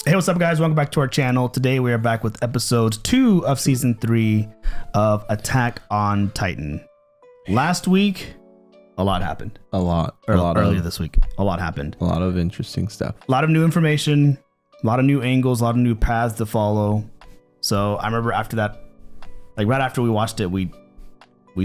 Hey, what's up, guys? Welcome back to our channel. Today we are back with episode 2 of season 3 of Attack on Titan. Last week, a lot happened. Earlier this week, a lot happened. A lot of interesting stuff. A lot of new information, a lot of new angles, a lot of new paths to follow. So I remember after that, like right after we watched it, we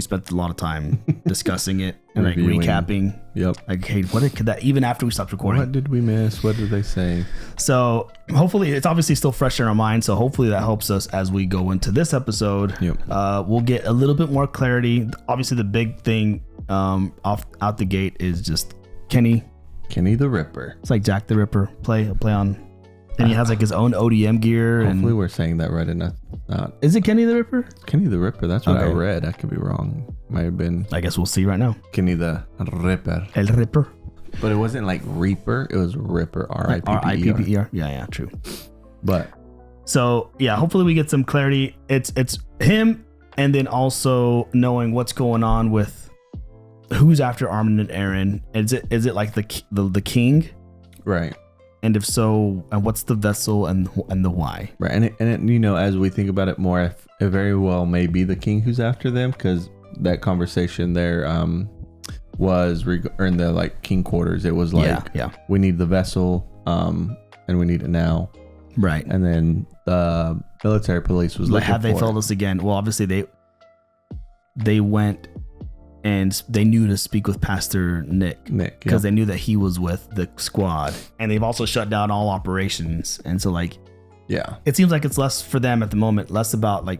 spent a lot of time discussing it and like recapping. Yep. Like, hey, what could that, even after we stopped recording? What did we miss? What did they say? So hopefully it's obviously still fresh in our mind. So hopefully that helps us as we go into this episode. Yep. We'll get a little bit more clarity. Obviously the big thing out the gate is just Kenny the Ripper. It's like Jack the Ripper play on. And he has like his own ODM gear. Hopefully we're saying that right and not. Is it Kenny the Ripper? Kenny the Ripper. That's what I read. I could be wrong. Might have been. I guess we'll see right now. Kenny the Ripper. El Ripper. But it wasn't like Reaper. It was Ripper. R-I-P-P-E-R. Yeah, true. But. So yeah, hopefully we get some clarity. It's him, and then also knowing what's going on with who's after Armin and Eren. Is it like the king? Right. And if so, and what's the vessel and the why? Right, and it, you know, as we think about it more, it very well may be the king who's after them, because that conversation there was in the like king quarters. It was like, we need the vessel, and we need it now. Right, and then the military police was looking have they told us again? Well, obviously they went. And they knew to speak with Pastor Nick because they knew that he was with the squad, and they've also shut down all operations. And so like, it seems like it's less for them at the moment, less about like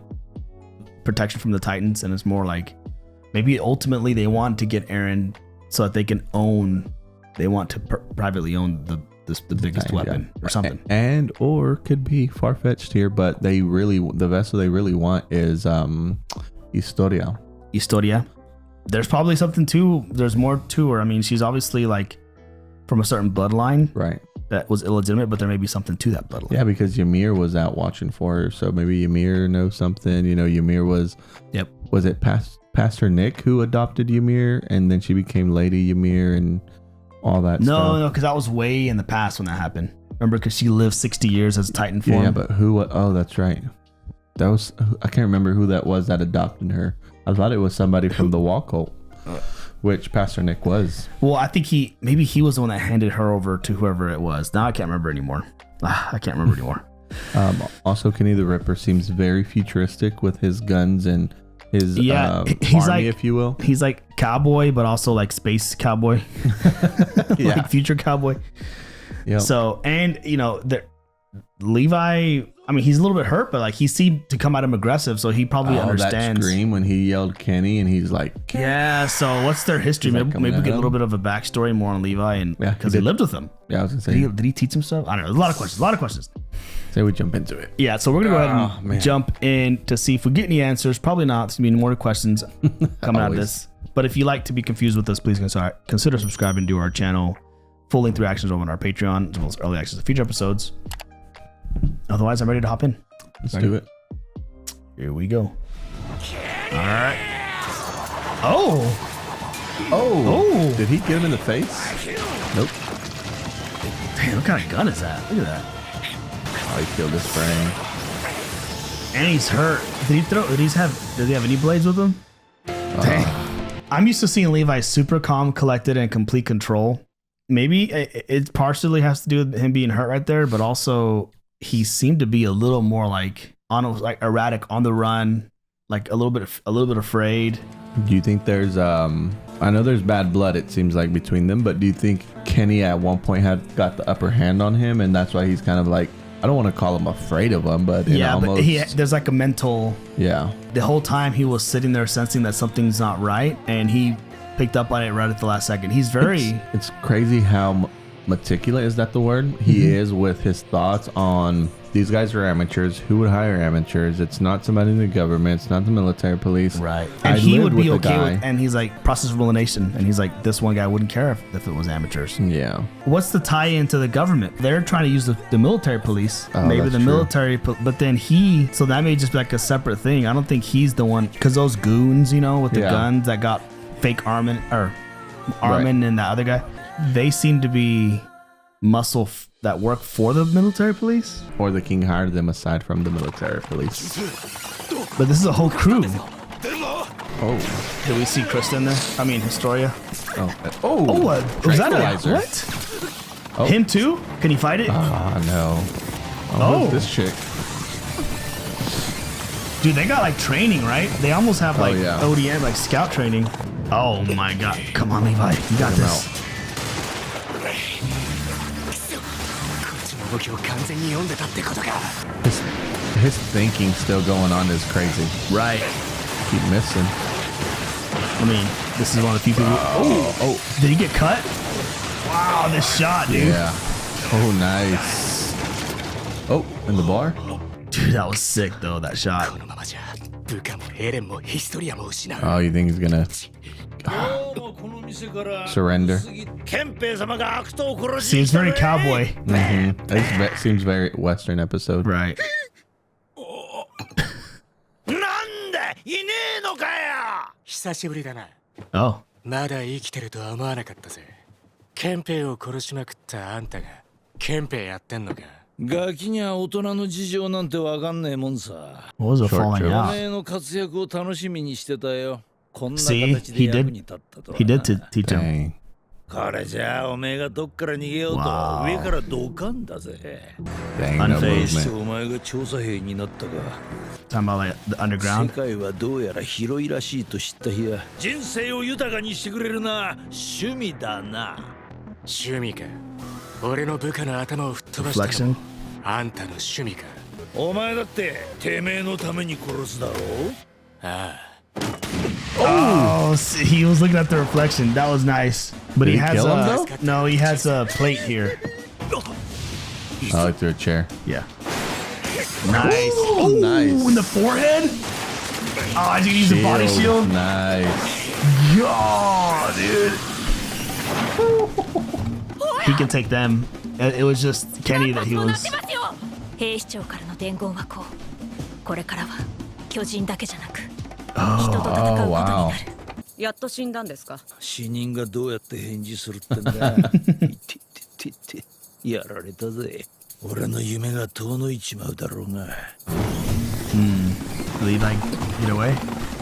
protection from the Titans. And it's more like maybe ultimately they want to get Eren so that they can privately own the biggest weapon or something. And, or could be far-fetched here, but the vessel they really want is Historia. There's probably something too. There's more to her. I mean, she's obviously like from a certain bloodline, right? That was illegitimate, but there may be something to that bloodline. Yeah, because Ymir was out watching for her, so maybe Ymir knows something. You know, Ymir was. Yep. Was it Pastor Nick who adopted Ymir, and then she became Lady Ymir and all that? No, because that was way in the past when that happened. Remember, because she lived 60 years as Titan form. Yeah, but who? Oh, that's right. That was, I can't remember who that was that adopted her. I thought it was somebody from the Wall Cult, which Pastor Nick was. Well, I think maybe he was the one that handed her over to whoever it was. Now I can't remember anymore. Also, Kenny the Ripper seems very futuristic with his guns and his he's army, like, if you will. He's like cowboy, but also like space cowboy, like future cowboy. Yeah. So, and you know, Levi, I mean, he's a little bit hurt, but like he seemed to come at him aggressive, so he probably understands. That scream when he yelled Kenny, and he's like, yeah. So what's their history? Maybe get a little bit of a backstory more on Levi, and because he lived with him. Yeah, I was gonna say, did he teach him stuff? I don't know. There's a lot of questions. Say we jump into it. Yeah, so we're gonna go ahead and jump in to see if we get any answers. Probably not. There's gonna be more questions coming out of this. But if you like to be confused with us, please consider subscribing to our channel. Full-length reactions over on our Patreon, as well as early access to future episodes. Otherwise, I'm ready to hop in. Let's do it. Here we go. All right. Oh. Did he get him in the face? Nope. Damn, what kind of gun is that? Look at that. Oh, he killed his friend. And he's hurt. Does he have any blades with him? Dang. I'm used to seeing Levi super calm, collected, and complete control. Maybe it partially has to do with him being hurt right there, but also he seemed to be a little more like erratic, on the run, like a little bit afraid. Do you think there's I know there's bad blood, it seems like, between them, but do you think Kenny at one point had got the upper hand on him, and that's why he's kind of like, I don't want to call him afraid of him, but there's like a mental. Yeah. The whole time he was sitting there sensing that something's not right, and he picked up on it right at the last second. He's very. It's crazy how meticulous, is that the word? He is with his thoughts on, these guys are amateurs. Who would hire amateurs? It's not somebody in the government. It's not the military police. Right. And he would be okay with, and he's like, process of elimination. And he's like, this one guy wouldn't care if it was amateurs. Yeah. What's the tie into the government? They're trying to use the military police. Maybe the military, but then so that may just be like a separate thing. I don't think he's the one, because those goons, with the guns that got fake Armin and that other guy, they seem to be muscle that work for the military police? Or the king hired them aside from the military police. But this is a whole crew. Oh. Did we see Kristen there? I mean, Historia. Was that what? Oh. Him too? Can he fight it? No. Who's this chick? Dude, they got like training, right? They almost have like ODM, like scout training. Oh my god. Come on, Levi. You got this. His thinking still going on is crazy. Right. Keep missing. I mean, this is one of the few people. Oh, did he get cut? Wow, this shot, dude. Yeah. Oh, nice. Oh, in the bar? Dude, that was sick, though, that shot. Oh, you think he's gonna surrender? Seems very cowboy. It seems very Western episode. Right. Oh. まだ生きてるとは思わなかったぜ。ケンペイを殺しまくったあんたがケンペイやってんのか。ガキには大人の事情なんてわかんねえもんさ。What was it falling お out? 前の活躍を楽しみにしてたよ。こんな See, 形で役に立ったとはな。he did teach him. Dang. これじゃあお前がどっから逃げようと Wow. 上からドカンだぜ。 Dang, no Unfazed. movement. お前が調査兵になったか。 Talking about like the 世 underground. 界はどうやら広いらしいと知った日は人生を豊かにしてくれるな趣味だな趣味か俺の部下の頭を吹っ飛ばしたのもあんたの趣味かお前だっててめえのために殺すだろうああ Oh, see, he was looking at the reflection. That was nice. But Did he he has kill him, a though? no. He has a plate here. Oh, through a chair. Yeah. Nice. Ooh, nice. In the forehead. Oh, I did use a body shield. Nice. Yeah, dude. He can take them. It was just Kenny that he was. 兵士長からの伝言はこう。これからは巨人だけじゃなく。 Oh, wow. やっと死んだんですか死人がどうやって返事するってんだやられたぜ俺の夢が遠のいちまうだろうが Levi, get away.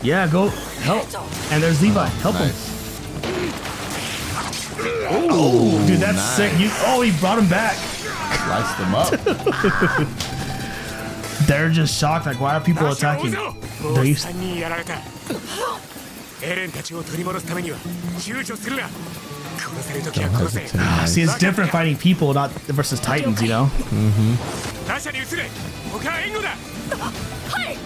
Yeah, go help. And there's Levi. Help him. Oh, dude, that's sick. He brought him back. Sliced them up. They're just shocked. Like, why are people attacking? They're used. やられたエレンたちを取り戻すためには躊躇するな殺せるときは殺せ See, it's different fighting people, not versus Titans, you know? 打者に移れ他は援護だはい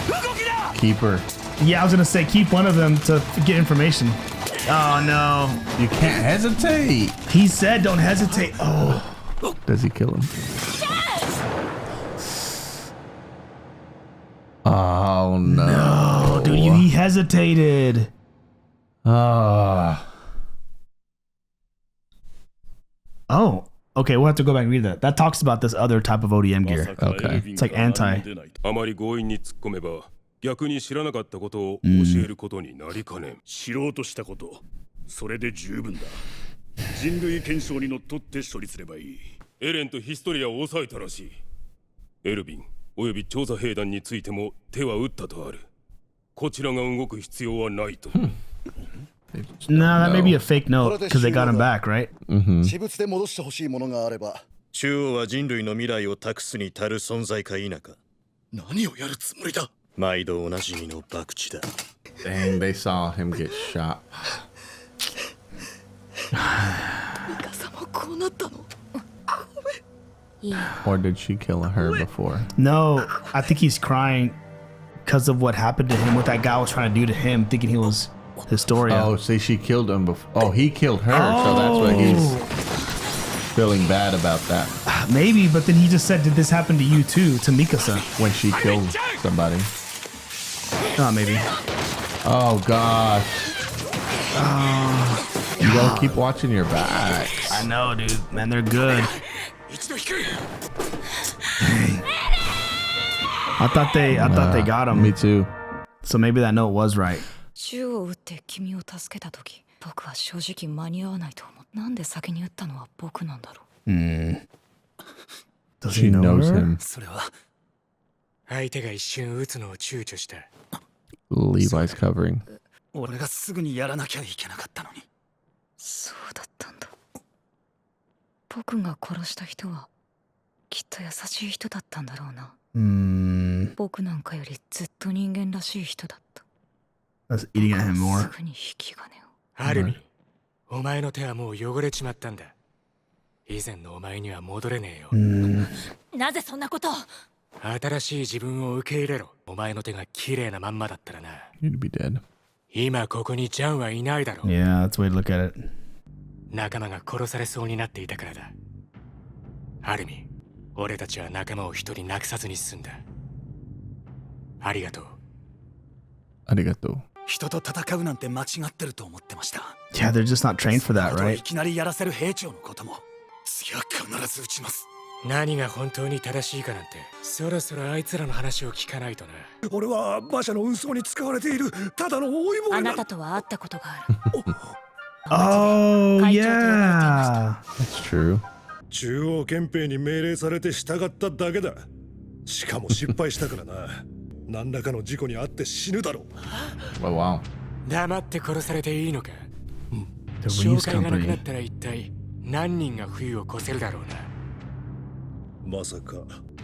動きだ Keep her. Yeah, I was gonna say keep one of them to get information. Oh no. You can't hesitate. He said don't hesitate. Oh. Does he kill him? Oh no. No, dude, he hesitated. Ah. Oh. Okay, we'll have to go back and read that. That talks about this other type of ODM gear. Okay. It's like anti. あまり強引に突っ込めば逆に知らなかったことを教えることになりかねん。知ろうとしたこと、それで十分だ。人類憲章にのっとって処理すればいい。エレンとヒストリアを抑えたらしい。エルヴィンおよび調査兵団についても手は打ったとある。こちらが動く必要はないと。No, that may be a fake note because they got him back, right? 私物で戻してほしいものがあれば。中央は人類の未来を託すに足る存在か否か。何をやるつもりだ。毎度おなじみの博打だ。Dang, they saw him get shot. ミカサもこうなったの Or did she kill her before? No, I think he's crying because of what happened to him, what that guy was trying to do to him, thinking he was Historia. Oh, see, she killed him before. Oh, he killed her, so that's what he's feeling bad about that. Maybe, but then he just said, did this happen to you too, to Mikasa? When she killed somebody. Oh, maybe. Oh, gosh. You gotta keep watching your back. I know, dude. Man, they're good. I thought they got him. Me too. So maybe that note was right. 銃を撃って君を助けた時僕は正直間に合わないと思うなんで先に撃ったのは僕なんだろう Does She he know knows her? him. それは 相手が一瞬撃つのを躊躇した。 Levi's covering. 俺がすぐにやらなきゃいけなかったのに。そうだったんだ。僕が殺した人はきっと優しい人だったんだろうな。僕なんかよりずっと人間らしい人だった。That's eating at him す more. ぐに引き金を。アルミ、お前の手はもう汚れちまったんだ。以前のお前には戻れねえよ。なぜそんなことを。新しい自分を受け入れろ。お前の手が綺麗なまんまだったらな。 You'd be dead. 今ここにジャンはいないだろう。 Yeah, that's the way to look at it. 仲間が殺されそうになっていたからだ。アルミ、俺たちは仲間を一人なくさずに済んだ。ありがとう。ありがとう。人と戦うなんて間違ってると思ってました。 Yeah, they're just not trained for that, そのことを right? いきなりやらせる兵長のことも次は必ず撃ちます。何が本当に正しいかなんて、そろそろあいつらの話を聞かないとな。俺は馬車の運送に使われているただの追いあ棒だ。なたとは会ったことがある。 Oh, 会長と呼ばれていました。 yeah. That's true. 中央憲兵に命令されて従っただけだ。しかも失敗したからな。何らかの事故に遭って死ぬだろう。 Oh, wow. 黙って殺されていいのか。 The 紹 Reeves 介がなくなっ Company. たら一体何人が冬を越せるだろうな。まさか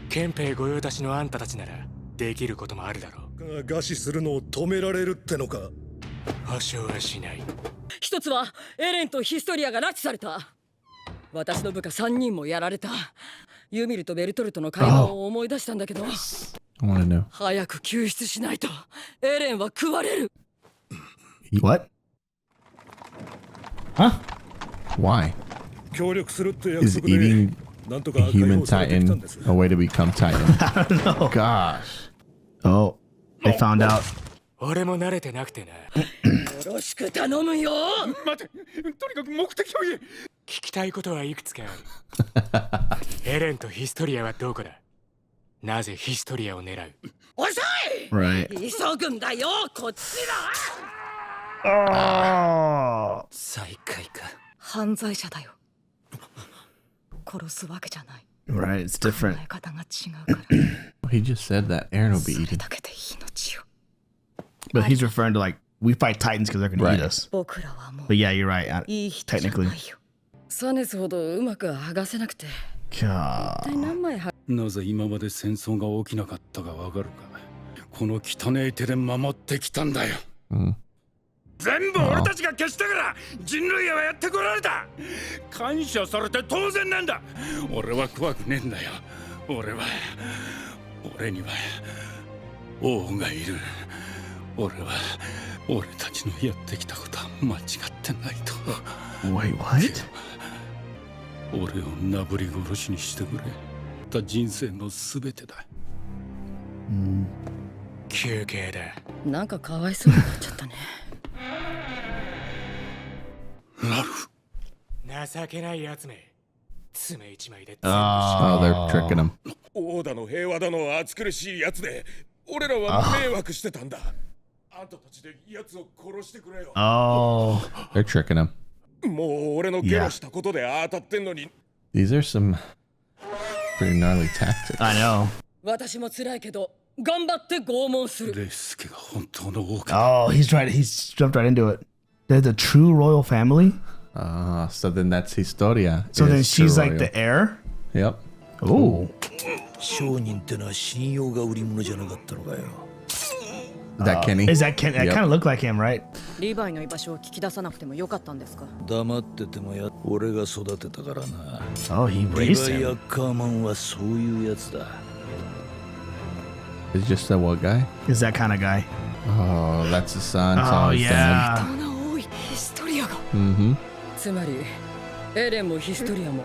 憲兵御用達のあんたたちならできることもあるだろう。餓死するのを止められるってのか。保証はしない。一つはエレンとヒストリアが拉致された。私の部下3人もやられた。ユミルとベルトルトの会話を思い出したんだけど、 I want to know. 早く救出しないとエレンは食われる。 What? Huh? Why? 協力するって約 Is 束で eating なんと a か解 human 放されてきたん titan です。 a way to become titan? I don't know. Gosh. Oh, they found out. 俺も慣れてなくてな。よろしく頼むよ。待て、とにかく目的を言え。聞きたいことはいくつかある。エレンとヒストリアはどこだ。なぜヒストリアを狙う。遅い。 Right. 急ぐんだよ。こっちだ。 Oh. 再会か。犯罪者だよ。殺すわけじゃない。 Right, it's 考 different. え方が違うから。 He just said that Aaron will be それ eating. だけで命を。 But he's referring to like, we fight titans because they're going to Right. eat us. 僕らはもう But yeah, you're right. いい人じゃないよ。サネスほどうまく剥がせなくて。 God. 一体何枚は。なぜ今まで戦争が起きなかったかわかるか。この汚い手で守ってきたんだよ。全部俺たちが消したから人類はやってこられた。感謝されて当然なんだ。俺は怖くねえんだよ。俺には王がいる。俺たちのやってきたことは間違ってないと。 Wait, what? 俺をなぶり殺しにしてくれた人生のすべてだ。休憩だ。なんかかわいそうになっちゃったね。ラルフ、情けないやつめ。爪一枚で Oh, they're tricking him. 王だの平和だの暑苦しいやつで俺らは迷惑してたんだ。あんたたちでやつを殺してくれよ。 Oh. They're tricking him. もう俺のゲロしたことで当たってんのに。 These are some pretty gnarly tactics. I know. 私も辛いけど頑張って拷問する。レイスケが本当の王か。 Oh, he's jumped right into it. They're the true royal family? So then that's Historia. So then is she's true like the royal. heir? Yep. Oh. 商人ってのは信用が売り物じゃなかったのかよ。 Is that Kenny? Is that Ken? That Yep. kind of looked like him, right? リヴァイの居場所を聞き出さなくてもよかったんですか。黙ってても俺が育てたからな。 Oh, he リ raised ヴァイ・ア him. ッカーマンはそういうやつだ。 It's just that what guy? Is that kind of guy? Oh, that's the son. Oh, So he's yeah. 穴多いヒストリアが。 Mm-hmm. つまりエレンもヒストリアも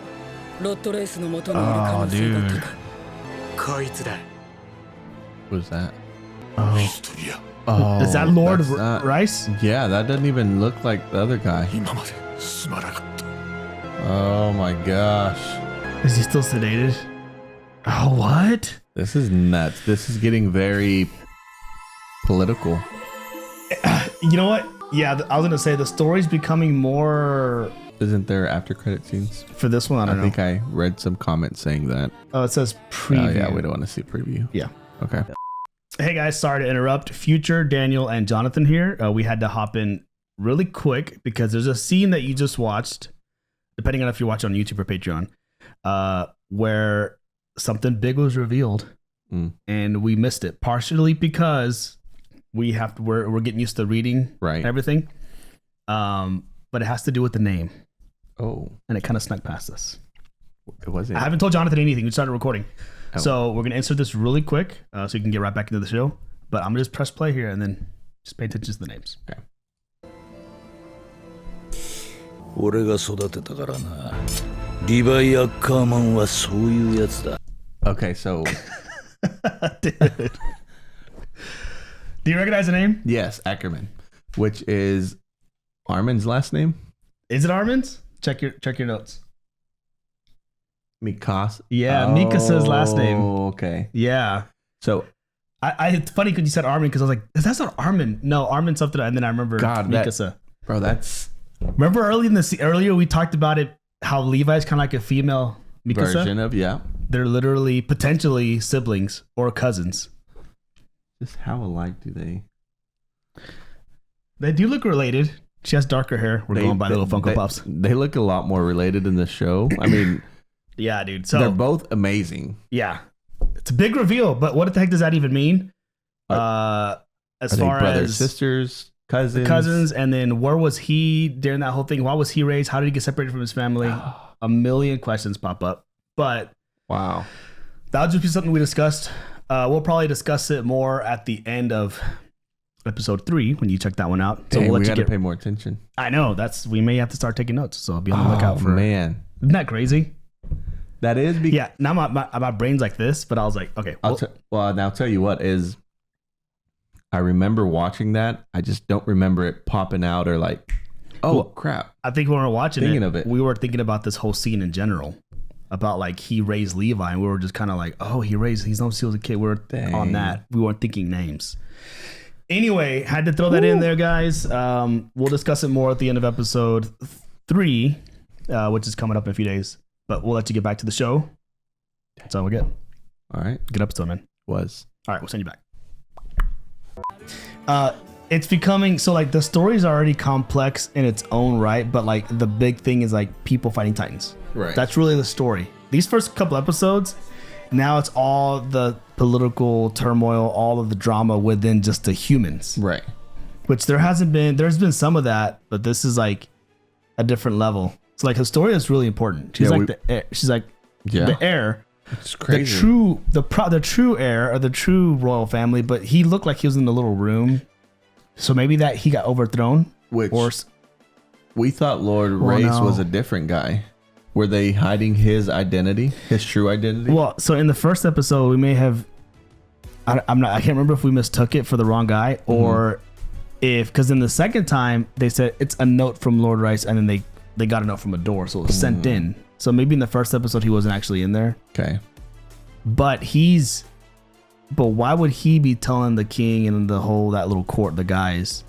ロットレースの元にいる可能性が高い。こいつだ。 Who's that? Oh. ヒストリア、 Oh, Is that Lord that's not- Rice? Yeah, that doesn't even look like the other guy. 今まですまなかった。 Oh my gosh. Is he still sedated? Oh, what? This is nuts. This is getting very political. You know what? Yeah, I was going to say the story's becoming more Isn't there after credit scenes? For this one, I don't know. I think I read some comments saying that. Oh, it says preview. Yeah, we don't want to see preview. Yeah. Okay. Hey guys, sorry to interrupt. Future, Daniel, and Jonathan here. We had to hop in really quick because there's a scene that you just watched, depending on if you're watching on YouTube or Patreon, where something big was revealed, and we missed it partially because we're getting used to reading everything, but it has to do with the name. Oh, and it kind of snuck past us. It wasn't. I haven't told Jonathan anything. We started recording, so we're gonna insert this really quick so you can get right back into the show. But I'm gonna just press play here and then just pay attention to the names. Okay. 俺が育てたからな。リヴァイ・アッカーマンはそういうやつだ。Okay, so Dude. Do you recognize the name? Yes, Ackerman, which is Armin's last name. Is it Armin's? Check your notes. Mikasa. Yeah, Mikasa's last name. Oh, okay. Yeah. So it's funny because you said Armin because I was like, that's not Armin. No, Armin something, and then I remember Mikasa. Bro, that's. Remember earlier we talked about it, how Levi's kind of like a female Mikasa version of, yeah. They're literally potentially siblings or cousins. Just how alike do they? They do look related. She has darker hair. We're going by little Funko Pops. They look a lot more related in the show. I mean, yeah, dude. So they're both amazing. Yeah, it's a big reveal, but what the heck does that even mean? As far brothers, as sisters, cousins, and then where was he during that whole thing? Why was he raised? How did he get separated from his family? A million questions pop up, but wow, that'll just be something we discussed. We'll probably discuss it more at the end of episode 3 when you check that one out. So we'll let you you pay more attention. I know we may have to start taking notes, so I'll be on the lookout for. Man, isn't that crazy? That is. Yeah. Now my brain's like this, but I was like, okay. Well, now I'll tell you what is. I remember watching that. I just don't remember it popping out or like, crap. I think when we were watching we were thinking about this whole scene in general. About like he raised Levi, and we were just kind of like, oh, he's known since he was a kid. We were on that. We weren't thinking names. Anyway, had to throw that in there, guys. We'll discuss it more at the end of episode 3, which is coming up in a few days. But we'll let you get back to the show. That's all we get. All right. Good episode, man. All right, we'll send you back. It's becoming so like the story's already complex in its own right, but like the big thing is like people fighting titans. Right. That's really the story. These first couple episodes, now it's all the political turmoil, all of the drama within just the humans. Right. Which there's been some of that, but this is like a different level. So like Historia is really important. She's the heir. It's crazy. The true heir of the true royal family, but he looked like he was in a little room. So maybe that he got overthrown. We thought Lord Race was a different guy. Were they hiding his identity, his true identity? Well, so in the first episode, we may have. I can't remember if we mistook it for the wrong guy or because in the second time they said it's a note from Lord Rice, and then they got a note from a door, so it was sent in. So maybe in the first episode he wasn't actually in there. Okay. But why would he be telling the king and that little court, the guys,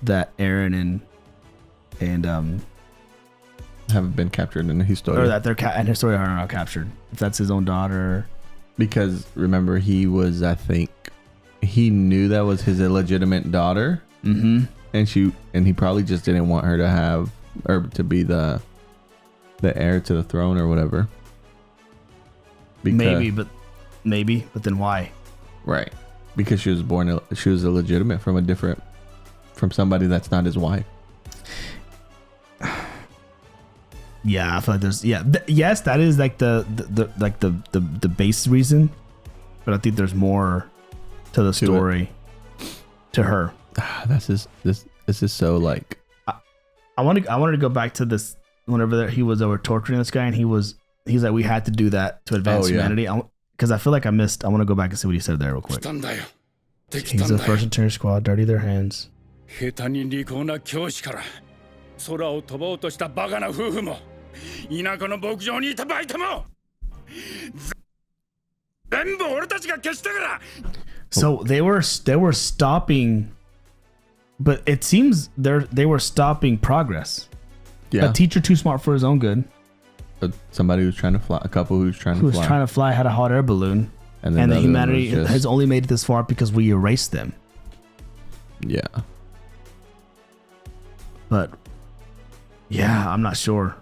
that Aaron and haven't been captured in Historia, or that they're in Historia are not captured? If that's his own daughter, because remember he knew that was his illegitimate daughter, and he probably just didn't want her to have or to be the heir to the throne or whatever. Maybe, but then why? Right, because she was illegitimate from somebody that's not his wife. Yeah, I feel like there's yes, that is like the base reason, but I think there's more to the story to her. This is so like I wanted to go back to this whenever he was over torturing this guy, and he's like, we had to do that to advance humanity. Because I feel like I missed. I want to go back and see what he said there real quick. He's the first interior squad. Dirty their hands. So they were stopping, but it seems they were stopping progress. A teacher too smart for his own good. Somebody who's trying to fly. A couple who's trying to fly. Had a hot air balloon. And the humanity has only made it this far because we erased them. Yeah. But yeah, I'm not sure.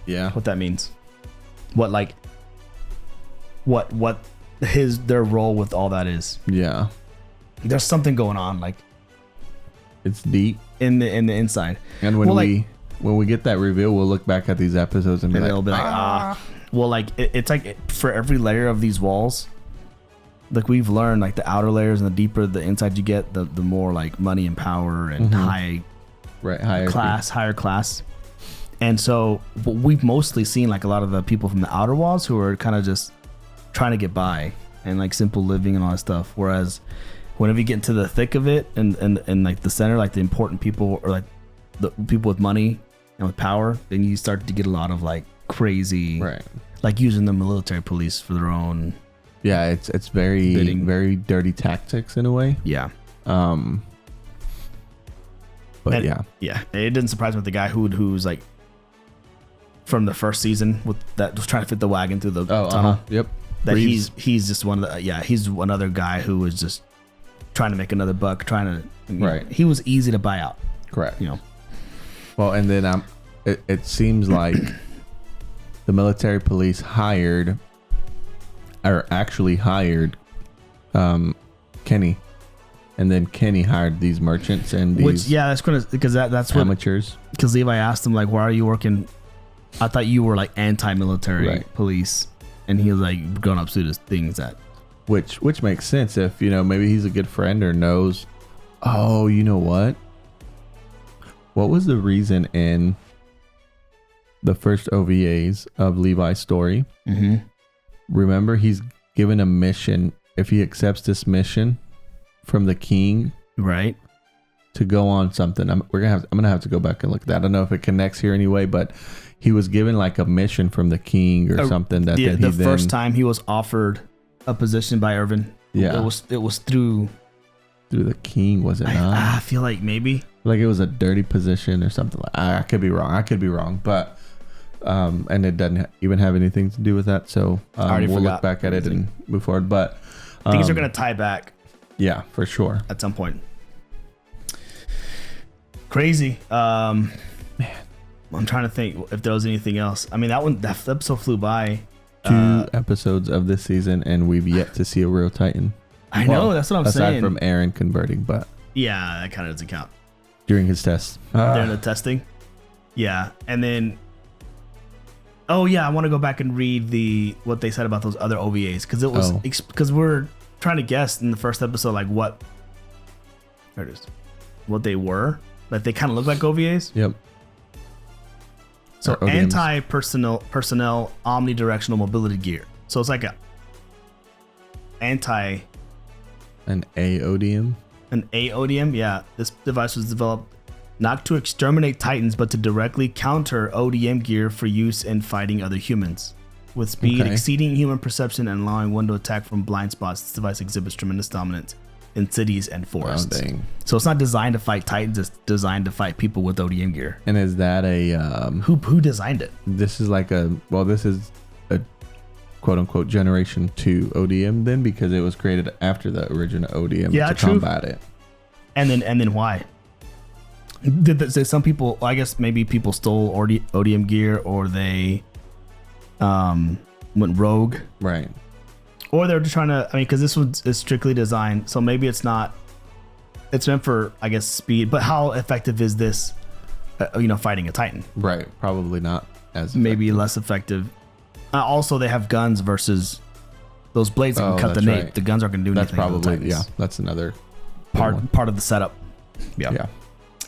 Yeah. What that means. What their role with all that is. Yeah. There's something going on, like it's deep in the inside. And when we get that reveal, we'll look back at these episodes and they'll be like, Well, like it's like for every layer of these walls, like we've learned, like the outer layers and the deeper the inside you get, the more like money and power and higher class. And so we've mostly seen like a lot of the people from the outer walls who are kind of just trying to get by and like simple living and all that stuff. Whereas whenever you get into the thick of it and like the center, like the important people or like the people with money and with power, then you start to get a lot of like crazy, like using the military police for their own. Yeah, it's very bidding. Very dirty tactics in a way. Yeah. But yeah, it didn't surprise me with the guy who's like from the first season with that was trying to fit the wagon through the tunnel. Yep. That he's just one of the he's another guy who was just trying to make another buck, he was easy to buy out. Correct. Well, and then it seems like the military police actually hired Kenny, and then Kenny hired these merchants and these that's what amateurs. Because Levi asked him like, why are you working? I thought you were like anti-military police, and he was like going up to the things that which makes sense if maybe he's a good friend or knows. Oh, you know what was the reason in the first OVAs of Levi's story? Remember, he's given a mission. If he accepts this mission from the king, right, to go on something, I'm gonna have to go back and look at that. I don't know if it connects here anyway, but he was given like a mission from the king or something that the first time he was offered a position by Irvin. Yeah, it was through the king, was it not? I feel like maybe like it was a dirty position or something. Like I could be wrong, but and it doesn't even have anything to do with that. So we'll look back at it and move forward. But things are gonna tie back. Yeah, for sure. At some point. Crazy. Man, I'm trying to think if there was anything else. I mean, that episode flew by. 2 episodes of this season, and we've yet to see a real Titan. I know, that's what I'm saying. Aside from Aaron converting, but yeah, that kind of doesn't count. During his test. During the testing. Yeah, and then. Oh yeah, I want to go back and read what they said about those other OVAs because it was because we're trying to guess in the first episode like what. There it is. What they were. Like they kind of look like OVAs. Yep. So anti-personnel omnidirectional mobility gear. So it's like an AODM. An AODM, yeah. This device was developed not to exterminate Titans, but to directly counter ODM gear for use in fighting other humans. With speed exceeding human perception and allowing one to attack from blind spots, this device exhibits tremendous dominance in cities and forests. Oh, dang. So it's not designed to fight Titans, it's designed to fight people with ODM gear. And is that a who designed it? This is this is a quote unquote generation 2 ODM then, because it was created after the original ODM to combat it. And then why? Did some people, I guess maybe people stole ODM gear, or they went rogue, right? Or they're just trying to, I mean, because this one is strictly designed, so maybe it's not, it's meant for, I guess, speed. But how effective is this, fighting a Titan? Right, probably not as effective. Maybe less effective. Also, they have guns versus those blades that can cut the nape. Right. The guns aren't going to do anything. That's probably, that's another part of the setup. Yeah.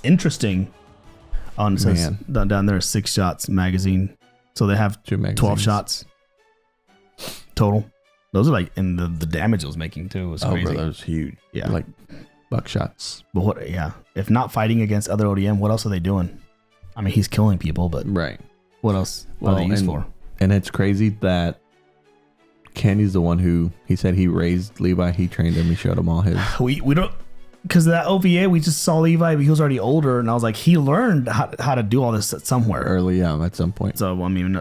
Interesting. On says down there, 6 shots magazine. So they have 12 shots total. Those are like, and the damage it was making too was crazy. Bro, that was huge. Yeah, like buckshots. But what? Yeah, if not fighting against other ODM, what else are they doing? I mean, he's killing people, but right. What else? What are they used for? And it's crazy that Kenny's the one who he said he raised Levi. He trained him. He showed him all his. We don't. because that OVA we just saw Levi, but he was already older, and I was like, he learned how to do all this at somewhere early, at some point. So I mean,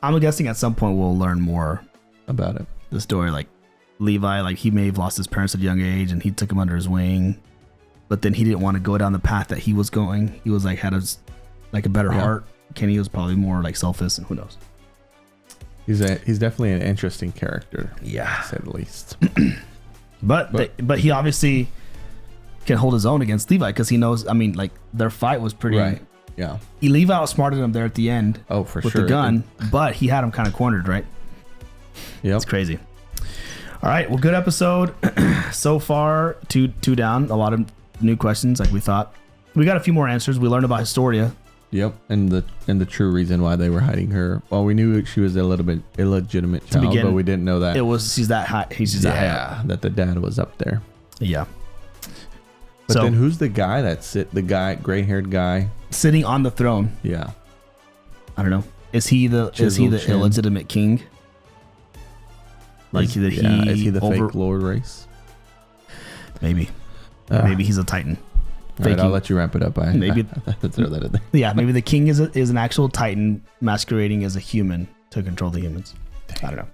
I'm guessing at some point we'll learn more about it. The story, like Levi, like he may have lost his parents at a young age, and he took him under his wing, but then he didn't want to go down the path that he was going. He was like had a better heart. Kenny was probably more like selfish, and who knows. He's definitely an interesting character, yeah, to say the least. but he obviously can hold his own against Levi because he knows. I mean, like their fight was pretty. Right. Yeah. Levi outsmarted him there at the end. Oh, for with sure. With the gun, but he had him kind of cornered, right? Yeah. It's crazy. All right. Well, good episode so far. Two down. A lot of new questions, like we thought. We got a few more answers. We learned about Historia. Yep, and the true reason why they were hiding her. Well, we knew she was a little bit illegitimate child, but we didn't know that it was she's that high. That high up. That the dad was up there. Yeah. But then who's the guy the gray-haired guy sitting on the throne? Yeah. I don't know. Is he the illegitimate king? Like is he the fake Lord race? Maybe. Maybe he's a Titan. All right, I'll let you ramp it up. Maybe throw that in there. Yeah, maybe the king is an actual Titan masquerading as a human to control the humans. I don't know.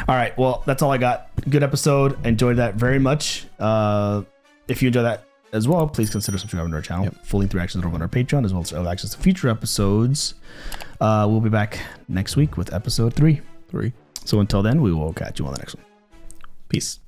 All right, well, that's all I got. Good episode. Enjoyed that very much. If you enjoy that as well, please consider subscribing to our channel. Full-length reactions over on our Patreon, as well as access to future episodes. We'll be back next week with episode 3. So until then, we will catch you on the next one. Peace.